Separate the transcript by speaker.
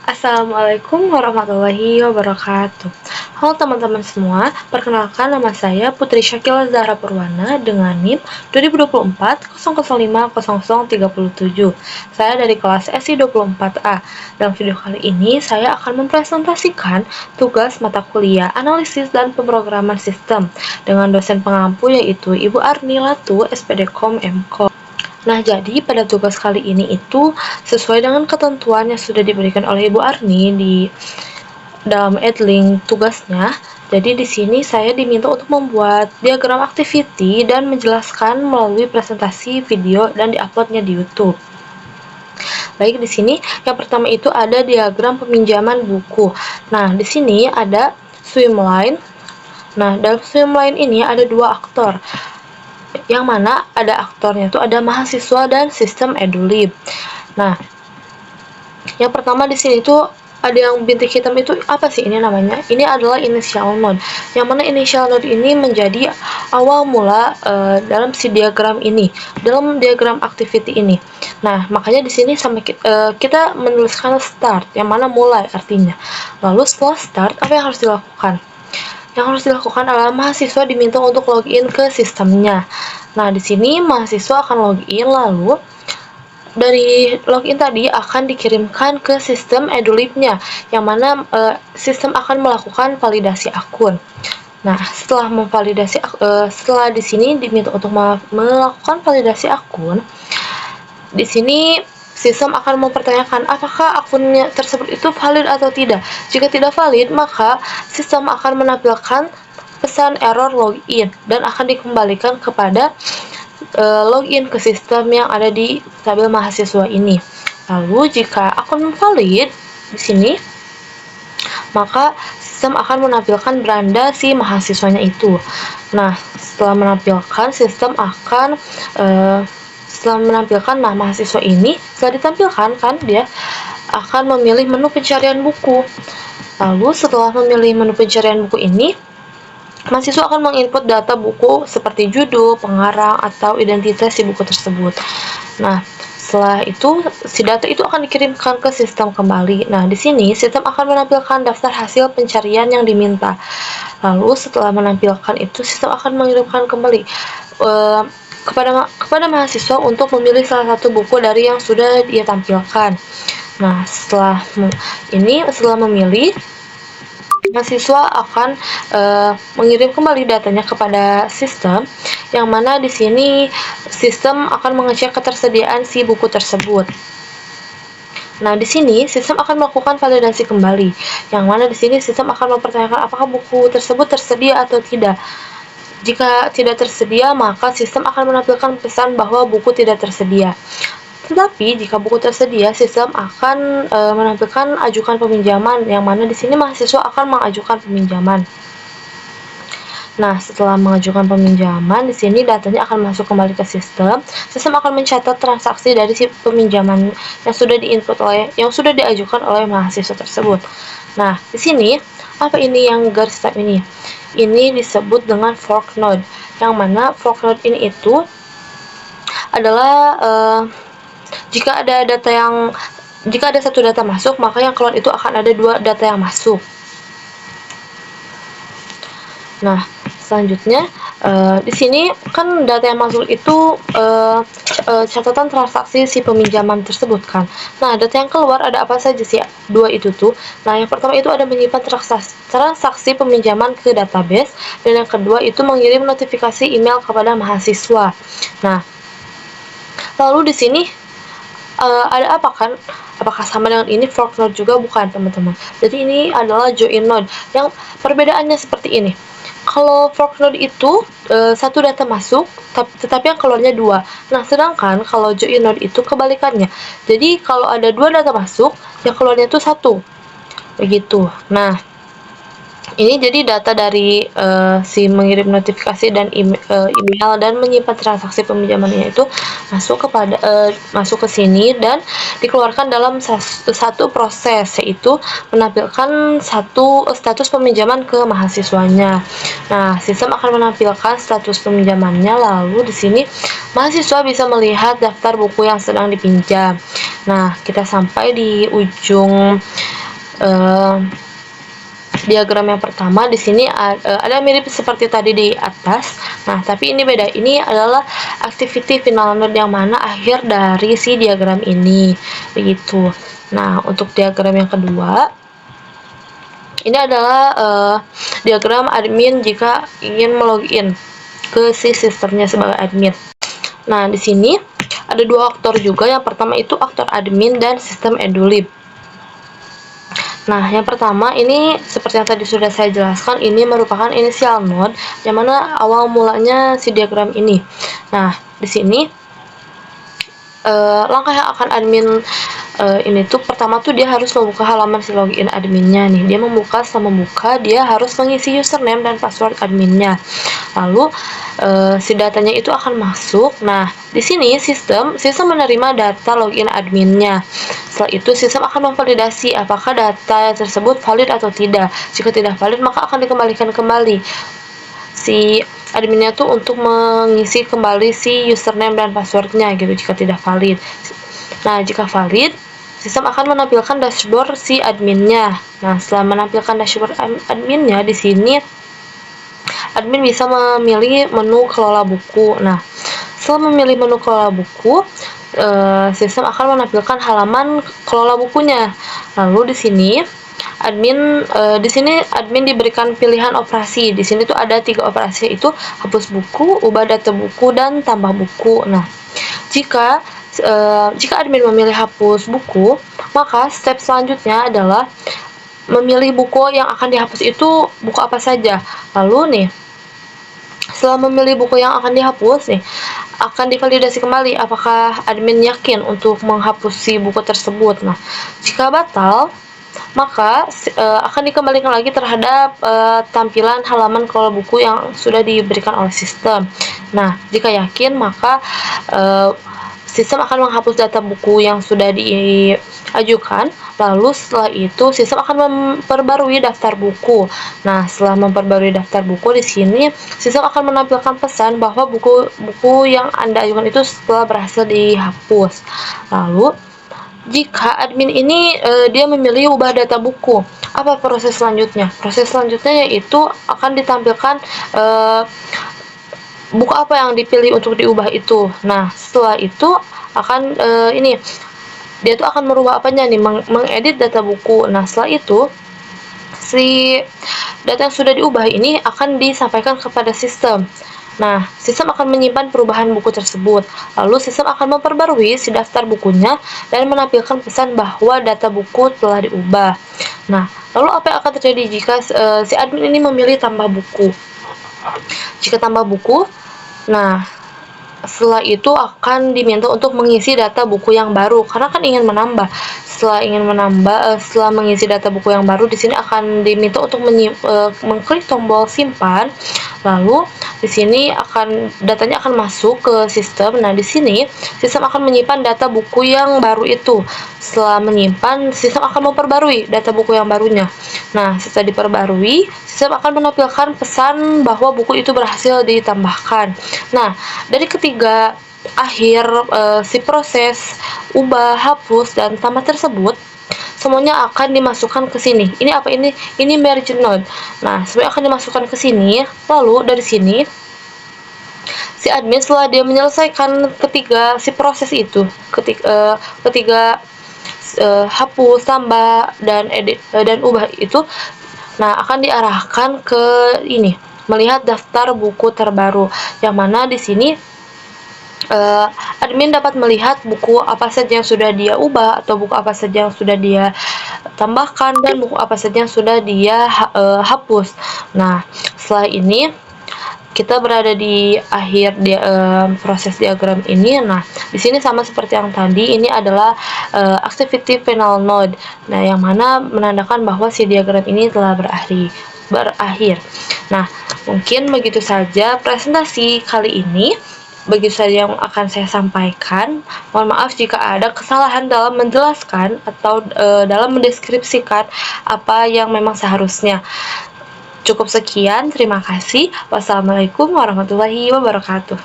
Speaker 1: Assalamualaikum warahmatullahi wabarakatuh. Halo teman-teman semua, perkenalkan nama saya Putri Syakila Zahra Purwana dengan NIM 2024 00500037. Saya dari kelas SI 24A. Dalam video kali ini, saya akan mempresentasikan tugas mata kuliah analisis dan pemrograman sistem dengan dosen pengampu yaitu Ibu Arni Latu, SPDKOM MKOM. Nah, jadi pada tugas kali ini itu sesuai dengan ketentuan yang sudah diberikan oleh Ibu Arni di dalam link tugasnya. Jadi di sini saya diminta untuk membuat diagram activity dan menjelaskan melalui presentasi video dan diuploadnya di YouTube. Baik, di sini yang pertama itu ada diagram peminjaman buku. Nah, di sini ada swimline. Nah, dalam swimline ini ada dua aktor, yang mana ada aktornya itu ada mahasiswa dan sistem edulib. Nah, yang pertama di sini tuh ada yang bintik hitam itu apa sih ini namanya? Ini adalah initial node. Yang mana initial node ini menjadi awal mula dalam si diagram ini, dalam diagram activity ini. Nah, makanya di sini sampai kita menuliskan start, yang mana mulai artinya. Lalu setelah start, apa yang harus dilakukan? Yang harus dilakukan adalah mahasiswa diminta untuk login ke sistemnya. Nah, di sini mahasiswa akan login, lalu dari login tadi akan dikirimkan ke sistem edulibnya, yang mana sistem akan melakukan validasi akun. Nah, setelah memvalidasi, setelah di sini diminta untuk melakukan validasi akun, di sini sistem akan mempertanyakan apakah akunnya tersebut itu valid atau tidak. Jika tidak valid, maka sistem akan menampilkan pesan error login dan akan dikembalikan kepada login ke sistem yang ada di tabel mahasiswa ini. Lalu jika akun valid di sini, maka sistem akan menampilkan beranda si mahasiswanya itu. Nah, setelah menampilkan, sistem akan setelah menampilkan, nah mahasiswa ini setelah ditampilkan kan dia akan memilih menu pencarian buku. Lalu setelah memilih menu pencarian buku ini, mahasiswa akan menginput data buku seperti judul, pengarang, atau identitas si buku tersebut. Nah, setelah itu si data itu akan dikirimkan ke sistem kembali. Nah, di sini sistem akan menampilkan daftar hasil pencarian yang diminta. Lalu setelah menampilkan itu, sistem akan mengirimkan kembali kepada mahasiswa untuk memilih salah satu buku dari yang sudah dia tampilkan. Nah, setelah memilih, mahasiswa akan mengirim kembali datanya kepada sistem, yang mana di sini sistem akan mengecek ketersediaan si buku tersebut. Nah, di sini sistem akan melakukan validasi kembali, yang mana di sini sistem akan mempertanyakan apakah buku tersebut tersedia atau tidak. Jika tidak tersedia, maka sistem akan menampilkan pesan bahwa buku tidak tersedia. Tetapi jika buku tersedia, sistem akan menampilkan ajukan peminjaman, yang mana di sini mahasiswa akan mengajukan peminjaman. Nah, setelah mengajukan peminjaman, di sini datanya akan masuk kembali ke sistem. Sistem akan mencatat transaksi dari si peminjaman yang sudah diajukan oleh mahasiswa tersebut. Nah, di sini apa ini yang garis tab ini? Ini disebut dengan fork node, yang mana fork node ini itu adalah jika ada satu data masuk, maka yang keluar itu akan ada dua data yang masuk. Nah, selanjutnya di sini kan data yang masuk itu catatan transaksi si peminjaman tersebut kan. Nah, data yang keluar ada apa saja sih? Dua itu tuh. Nah, yang pertama itu ada menyimpan transaksi peminjaman ke database, dan yang kedua itu mengirim notifikasi email kepada mahasiswa. Nah, lalu di sini ada apa kan? Apakah sama dengan ini fork node juga? Bukan, teman-teman. Jadi ini adalah join node. Yang perbedaannya seperti ini. Kalau fork node itu satu data masuk, tetapi yang keluarnya dua. Nah, sedangkan kalau join node itu kebalikannya. Jadi kalau ada dua data masuk, yang keluarnya itu satu. Begitu. Nah, ini jadi data dari si mengirim notifikasi dan email dan menyimpan transaksi peminjamannya itu masuk ke sini dan dikeluarkan dalam satu proses, yaitu menampilkan satu status peminjaman ke mahasiswanya. Nah, sistem akan menampilkan status peminjamannya, lalu di sini mahasiswa bisa melihat daftar buku yang sedang dipinjam. Nah, kita sampai di ujung uh, diagram yang pertama di sini ada mirip seperti tadi di atas. Nah, tapi ini beda. Ini adalah activity final node yang mana akhir dari si diagram ini. Begitu. Nah, untuk diagram yang kedua, ini adalah diagram admin jika ingin melogin ke si sistemnya sebagai admin. Nah, di sini ada dua aktor juga. Yang pertama itu aktor admin dan sistem edulib. Nah, yang pertama ini seperti yang tadi sudah saya jelaskan, ini merupakan inisial node yang mana awal mulanya si diagram ini. Nah, di sini langkah yang akan admin ini tuh pertama tuh dia harus membuka halaman si login adminnya nih. Dia membuka, setelah membuka dia harus mengisi username dan password adminnya. Lalu si datanya itu akan masuk. Nah, di sini sistem menerima data login adminnya. Setelah itu sistem akan memvalidasi apakah data tersebut valid atau tidak. Jika tidak valid maka akan dikembalikan kembali si adminnya tuh untuk mengisi kembali si username dan passwordnya gitu jika tidak valid. Nah, jika valid sistem akan menampilkan dashboard si adminnya. Nah, setelah menampilkan dashboard adminnya, di sini admin bisa memilih menu kelola buku. Nah, setelah memilih menu kelola buku, sistem akan menampilkan halaman kelola bukunya. Lalu di sini admin diberikan pilihan operasi. Di sini tuh ada 3 operasi, yaitu hapus buku, ubah data buku, dan tambah buku. Nah, jika admin memilih hapus buku, maka step selanjutnya adalah memilih buku yang akan dihapus itu buku apa saja. Lalu nih, setelah memilih buku yang akan dihapus nih, akan divalidasi kembali apakah admin yakin untuk menghapus si buku tersebut. Nah, jika batal, maka akan dikembalikan lagi terhadap tampilan halaman kelola buku yang sudah diberikan oleh sistem. Nah, jika yakin, maka sistem akan menghapus data buku yang sudah diajukan. Lalu setelah itu sistem akan memperbarui daftar buku. Nah, setelah memperbarui daftar buku, di sini sistem akan menampilkan pesan bahwa buku yang Anda ajukan itu setelah berhasil dihapus. Lalu jika admin ini dia memilih ubah data buku, apa proses selanjutnya? Proses selanjutnya yaitu akan ditampilkan buku apa yang dipilih untuk diubah itu. Nah, setelah itu akan dia tuh akan merubah apanya nih, mengedit data buku. Nah, setelah itu si data yang sudah diubah ini akan disampaikan kepada sistem. Nah, sistem akan menyimpan perubahan buku tersebut. Lalu sistem akan memperbarui si daftar bukunya dan menampilkan pesan bahwa data buku telah diubah. Nah, lalu apa yang akan terjadi jika si admin ini memilih tambah buku? Jika tambah buku, nah setelah itu akan diminta untuk mengisi data buku yang baru karena kan ingin menambah. Setelah mengisi data buku yang baru, di sini akan diminta untuk mengklik tombol simpan. Lalu di sini datanya akan masuk ke sistem. Nah, di sini sistem akan menyimpan data buku yang baru itu. Setelah menyimpan, sistem akan memperbarui data buku yang barunya. Nah, setelah diperbarui, sistem akan menampilkan pesan bahwa buku itu berhasil ditambahkan. Nah, dari ketiga akhir si proses ubah, hapus, dan tambah tersebut semuanya akan dimasukkan ke sini. Ini apa ini? Ini merge node. Nah, semuanya akan dimasukkan ke sini. Lalu dari sini si admin setelah dia menyelesaikan ketiga si proses itu, ketiga hapus, tambah, dan edit dan ubah itu, nah akan diarahkan ke ini, melihat daftar buku terbaru, yang mana di sini admin dapat melihat buku apa saja yang sudah dia ubah atau buku apa saja yang sudah dia tambahkan dan buku apa saja yang sudah dia hapus. Nah, setelah ini kita berada di akhir proses diagram ini. Nah, di sini sama seperti yang tadi, ini adalah activity final node. Nah, yang mana menandakan bahwa si diagram ini telah berakhir. Nah, mungkin begitu saja presentasi kali ini. Begitu saja yang akan saya sampaikan. Mohon maaf jika ada kesalahan dalam menjelaskan atau dalam mendeskripsikan apa yang memang seharusnya. Cukup sekian, terima kasih. Wassalamualaikum warahmatullahi wabarakatuh.